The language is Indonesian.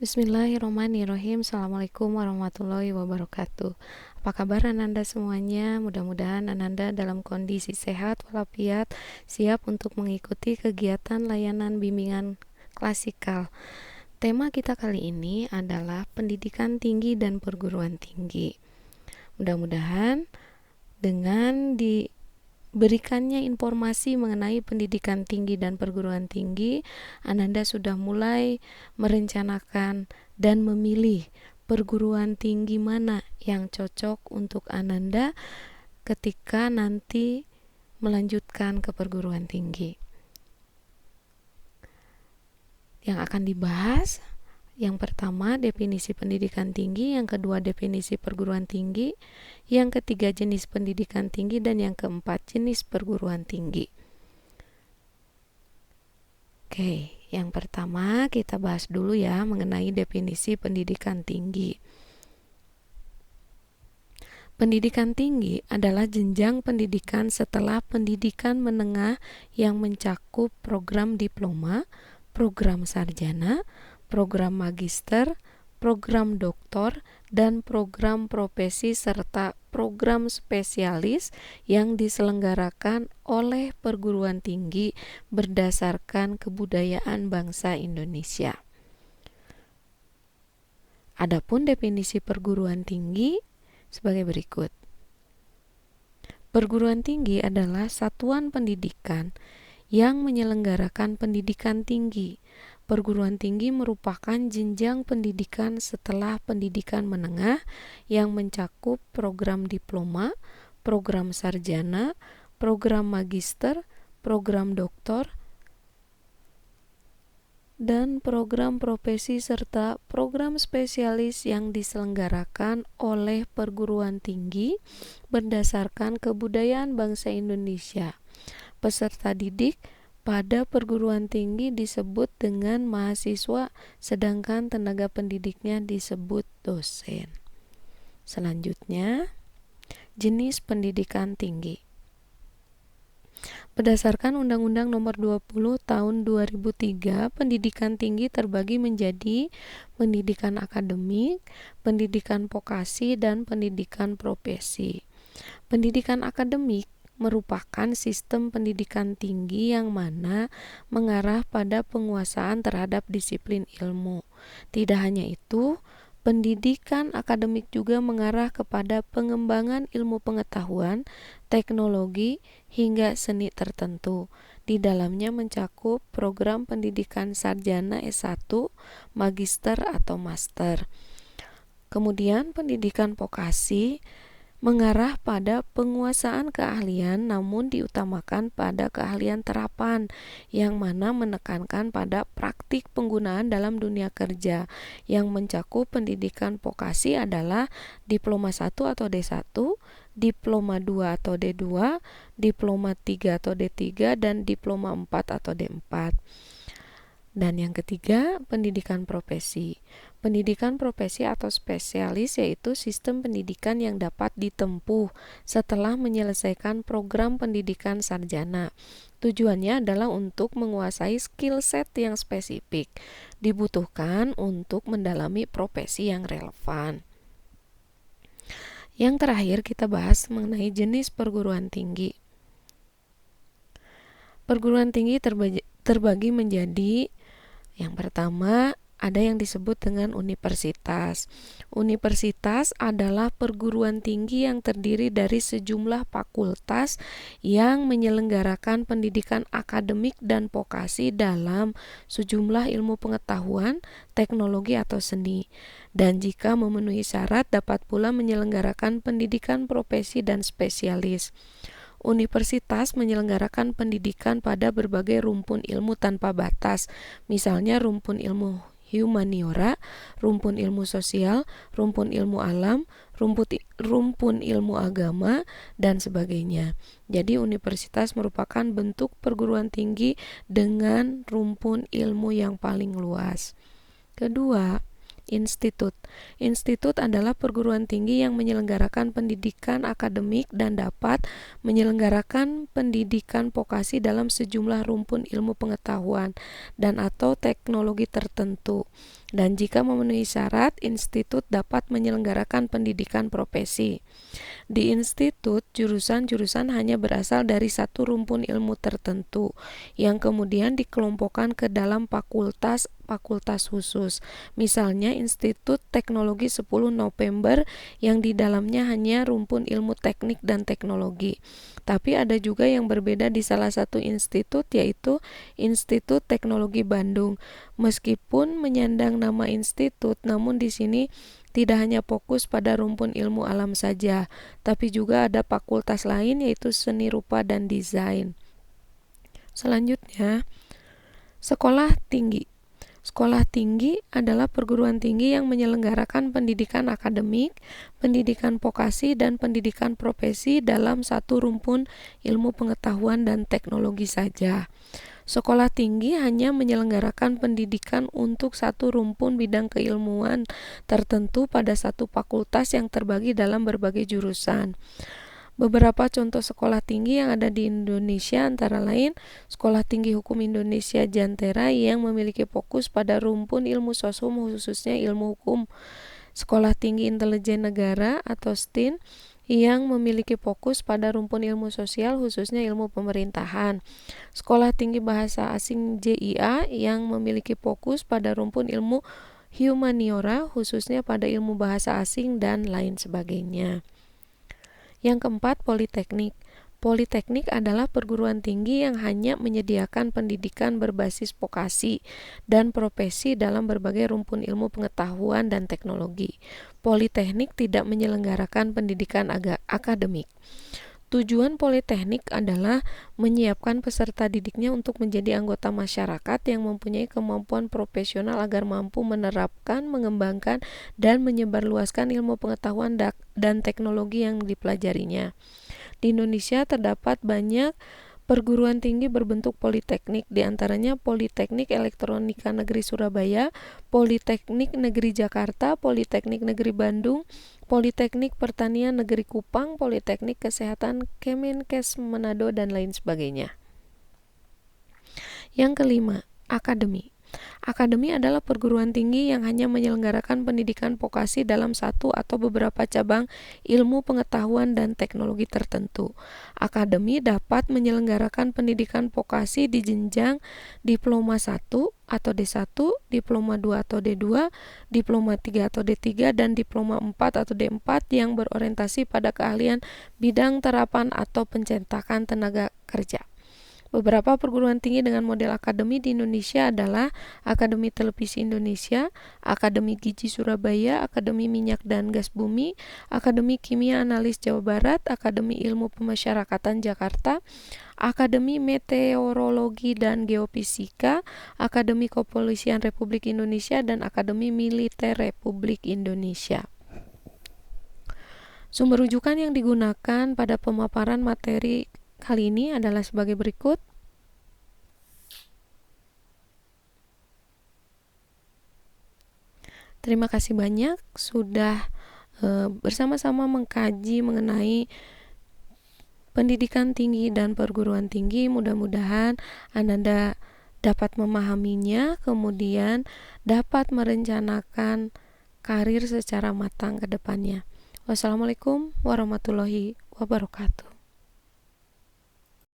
Bismillahirrahmanirrahim. Assalamualaikum warahmatullahi wabarakatuh. Apa kabar Ananda semuanya? Mudah-mudahan Ananda dalam kondisi sehat walafiat, siap untuk mengikuti kegiatan layanan bimbingan klasikal. Tema kita kali ini adalah pendidikan tinggi dan perguruan tinggi. Mudah-mudahan dengan diberikannya informasi mengenai pendidikan tinggi dan perguruan tinggi, Ananda sudah mulai merencanakan dan memilih perguruan tinggi mana yang cocok untuk Ananda ketika nanti melanjutkan ke perguruan tinggi. Yang akan dibahas, yang pertama definisi pendidikan tinggi, yang kedua definisi perguruan tinggi, yang ketiga jenis pendidikan tinggi, dan yang keempat jenis perguruan tinggi. Oke, yang pertama kita bahas dulu ya mengenai definisi pendidikan tinggi. Pendidikan tinggi adalah jenjang pendidikan setelah pendidikan menengah yang mencakup program diploma, program sarjana, program magister, program doktor, dan program profesi serta program spesialis yang diselenggarakan oleh perguruan tinggi berdasarkan kebudayaan bangsa Indonesia. Adapun definisi perguruan tinggi sebagai berikut. Perguruan tinggi adalah satuan pendidikan yang menyelenggarakan pendidikan tinggi. Perguruan tinggi merupakan jenjang pendidikan setelah pendidikan menengah yang mencakup program diploma, program sarjana, program magister, program doktor, dan program profesi serta program spesialis yang diselenggarakan oleh perguruan tinggi berdasarkan kebudayaan bangsa Indonesia. Peserta didik pada perguruan tinggi disebut dengan mahasiswa, sedangkan tenaga pendidiknya disebut dosen. Selanjutnya, jenis pendidikan tinggi. Berdasarkan Undang-Undang Nomor 20 Tahun 2003, pendidikan tinggi terbagi menjadi pendidikan akademik, pendidikan vokasi, dan pendidikan profesi. Pendidikan akademik merupakan sistem pendidikan tinggi yang mana mengarah pada penguasaan terhadap disiplin ilmu. Tidak hanya itu, pendidikan akademik juga mengarah kepada pengembangan ilmu pengetahuan, teknologi, hingga seni tertentu. Di dalamnya mencakup program pendidikan sarjana S1, magister atau master. Kemudian pendidikan vokasi mengarah pada penguasaan keahlian namun diutamakan pada keahlian terapan yang mana menekankan pada praktik penggunaan dalam dunia kerja. Yang mencakup pendidikan vokasi adalah diploma 1 atau D1, diploma 2 atau D2, diploma 3 atau D3, dan diploma 4 atau D4. Dan yang ketiga, pendidikan profesi. Pendidikan profesi atau spesialis yaitu sistem pendidikan yang dapat ditempuh setelah menyelesaikan program pendidikan sarjana. Tujuannya adalah untuk menguasai skill set yang spesifik, dibutuhkan untuk mendalami profesi yang relevan. Yang terakhir kita bahas mengenai jenis perguruan tinggi. Perguruan tinggi terbagi menjadi yang pertama, ada yang disebut dengan universitas. Universitas adalah perguruan tinggi yang terdiri dari sejumlah fakultas yang menyelenggarakan pendidikan akademik dan vokasi dalam sejumlah ilmu pengetahuan, teknologi atau seni. Dan jika memenuhi syarat dapat pula menyelenggarakan pendidikan profesi dan spesialis. Universitas menyelenggarakan pendidikan pada berbagai rumpun ilmu tanpa batas, misalnya rumpun ilmu humaniora, rumpun ilmu sosial, rumpun ilmu alam, rumpun ilmu agama, dan sebagainya. Jadi universitas merupakan bentuk perguruan tinggi dengan rumpun ilmu yang paling luas. Kedua, Institut. Institut adalah perguruan tinggi yang menyelenggarakan pendidikan akademik dan dapat menyelenggarakan pendidikan vokasi dalam sejumlah rumpun ilmu pengetahuan dan atau teknologi tertentu. Dan jika memenuhi syarat, institut dapat menyelenggarakan pendidikan profesi. Di institut, jurusan-jurusan hanya berasal dari satu rumpun ilmu tertentu, yang kemudian dikelompokkan ke dalam fakultas khusus. Misalnya Institut Teknologi 10 November yang di dalamnya hanya rumpun ilmu teknik dan teknologi. Tapi ada juga yang berbeda di salah satu institut, yaitu Institut Teknologi Bandung. Meskipun menyandang nama institut, namun di sini tidak hanya fokus pada rumpun ilmu alam saja, tapi juga ada fakultas lain yaitu seni rupa dan desain. Selanjutnya, sekolah tinggi. Sekolah tinggi adalah perguruan tinggi yang menyelenggarakan pendidikan akademik, pendidikan vokasi, dan pendidikan profesi dalam satu rumpun ilmu pengetahuan dan teknologi saja. Sekolah tinggi hanya menyelenggarakan pendidikan untuk satu rumpun bidang keilmuan tertentu pada satu fakultas yang terbagi dalam berbagai jurusan. Beberapa contoh sekolah tinggi yang ada di Indonesia antara lain Sekolah Tinggi Hukum Indonesia Jantera yang memiliki fokus pada rumpun ilmu sosum khususnya ilmu hukum. Sekolah Tinggi Intelijen Negara atau STIN yang memiliki fokus pada rumpun ilmu sosial khususnya ilmu pemerintahan. Sekolah Tinggi Bahasa Asing JIA yang memiliki fokus pada rumpun ilmu humaniora khususnya pada ilmu bahasa asing dan lain sebagainya. Yang keempat, politeknik. Politeknik adalah perguruan tinggi yang hanya menyediakan pendidikan berbasis vokasi dan profesi dalam berbagai rumpun ilmu pengetahuan dan teknologi. Politeknik tidak menyelenggarakan pendidikan akademik. Tujuan politeknik adalah menyiapkan peserta didiknya untuk menjadi anggota masyarakat yang mempunyai kemampuan profesional agar mampu menerapkan, mengembangkan, dan menyebarluaskan ilmu pengetahuan dan teknologi yang dipelajarinya. Di Indonesia terdapat banyak perguruan tinggi berbentuk politeknik, di antaranya Politeknik Elektronika Negeri Surabaya, Politeknik Negeri Jakarta, Politeknik Negeri Bandung, Politeknik Pertanian Negeri Kupang, Politeknik Kesehatan Kemenkes Manado, dan lain sebagainya. Yang kelima, akademi. Akademi adalah perguruan tinggi yang hanya menyelenggarakan pendidikan vokasi dalam satu atau beberapa cabang ilmu pengetahuan dan teknologi tertentu. Akademi dapat menyelenggarakan pendidikan vokasi di jenjang diploma 1 atau D1, diploma 2 atau D2, diploma 3 atau D3, dan diploma 4 atau D4 yang berorientasi pada keahlian bidang terapan atau pencetakan tenaga kerja. Beberapa perguruan tinggi dengan model akademi di Indonesia adalah Akademi Televisi Indonesia, Akademi Gizi Surabaya, Akademi Minyak dan Gas Bumi, Akademi Kimia Analis Jawa Barat, Akademi Ilmu Pemasyarakatan Jakarta, Akademi Meteorologi dan Geofisika, Akademi Kepolisian Republik Indonesia, dan Akademi Militer Republik Indonesia. Sumber rujukan yang digunakan pada pemaparan materi kali ini adalah sebagai berikut. Terima kasih banyak sudah bersama-sama mengkaji mengenai pendidikan tinggi dan perguruan tinggi. Mudah-mudahan Anda dapat memahaminya, kemudian dapat merencanakan karir secara matang ke depannya. Wassalamualaikum warahmatullahi wabarakatuh.